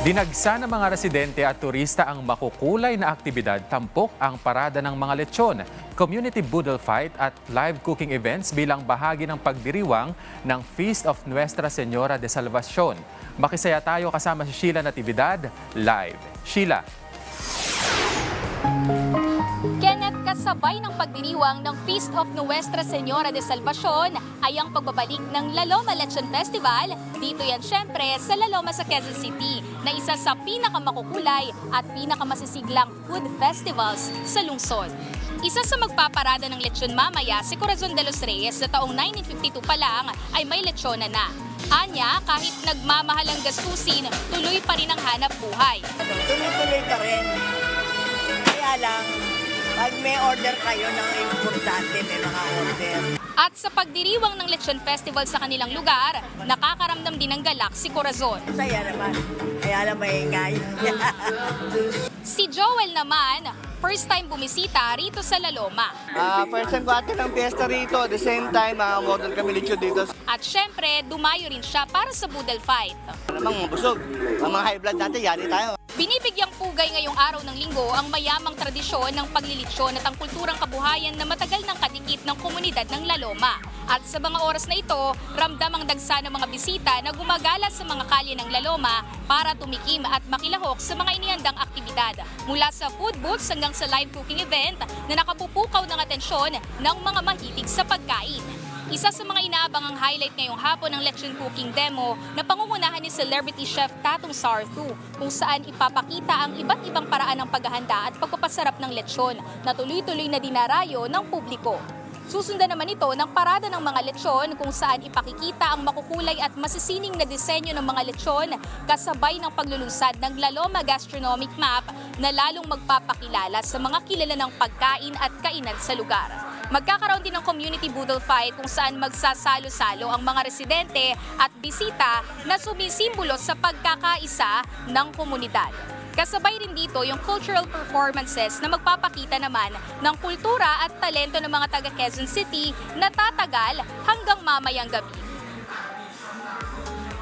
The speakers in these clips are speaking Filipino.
Dinagsa ng mga residente at turista ang makukulay na aktibidad tampok ang parada ng mga lechon, community boodle fight at live cooking events bilang bahagi ng pagdiriwang ng Feast of Nuestra Señora de Salvacion. Makisaya tayo kasama si Sheila Natividad live. Sheila. Kenneth, kasabay ng pagdiriwang ng Feast of Nuestra Señora de Salvacion ay ang pagbabalik ng La Loma Lechon Festival. Dito yan syempre sa La Loma sa Quezon City na isa sa pinakamakukulay at pinakamasisiglang food festivals sa lungsod. Isa sa magpaparada ng lechon mamaya si Corazon de los Reyes na taong 1952 pa lang ay may lechona na. Anya, kahit nagmamahal ang gastusin, tuloy pa rin ang hanap buhay. Tuloy-tuloy pa rin. Kaya lang, pag may order kayo ng importante, may mga order. At sa pagdiriwang ng Lechon Festival sa kanilang lugar, nakakaramdam din ng galak si Corazon. Saya naman. Kaya lang maingay. Si Joel naman, first time bumisita rito sa La Loma. First time ko atin ng fiesta rito. At the same time, model kami lechon dito. At syempre, dumayo rin siya para sa boodle fight. Namang busog. Ang mga high blood natin, yari tayo. Binibigyang pugay ngayong araw ng linggo ang mayamang tradisyon ng paglilitsyon at ang kulturang kabuhayan na matagal ng kadikit ng komunidad ng La Loma. At sa mga oras na ito, ramdam ang dagsa ng mga bisita na gumagala sa mga kalye ng La Loma para tumikim at makilahok sa mga inihandang aktibidad. Mula sa food booths hanggang sa live cooking event na nakapupukaw ng atensyon ng mga mahilig sa pagkain. Isa sa mga inaabangang highlight ngayong hapon ng lechon cooking demo na pangungunahan ni celebrity chef Tatong Sarthu, kung saan ipapakita ang iba't ibang paraan ng paghahanda at pagpapasarap ng lechon na tuloy-tuloy na dinarayo ng publiko. Susundan naman ito ng parada ng mga lechon kung saan ipakikita ang makukulay at masisining na disenyo ng mga lechon kasabay ng paglulunsad ng La Loma Gastronomic Map na lalong magpapakilala sa mga kilala ng pagkain at kainan sa lugar. Magkakaroon din ng community boodle fight kung saan magsasalo-salo ang mga residente at bisita na sumisimbolo sa pagkakaisa ng komunidad. Kasabay rin dito yung cultural performances na magpapakita naman ng kultura at talento ng mga taga Quezon City na tatagal hanggang mamayang gabi.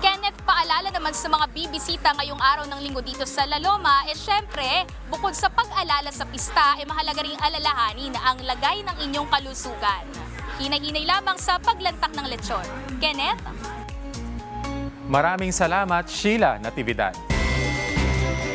Kenneth, paalala naman sa mga bibisita ngayong araw ng linggo dito sa La Loma, syempre, bukod sa pag-alala sa pista, mahalaga ring alalahanin ang lagay ng inyong kalusugan. Hinay-hinay lamang sa paglantak ng lechon. Kenneth? Maraming salamat, Sheila Natividad.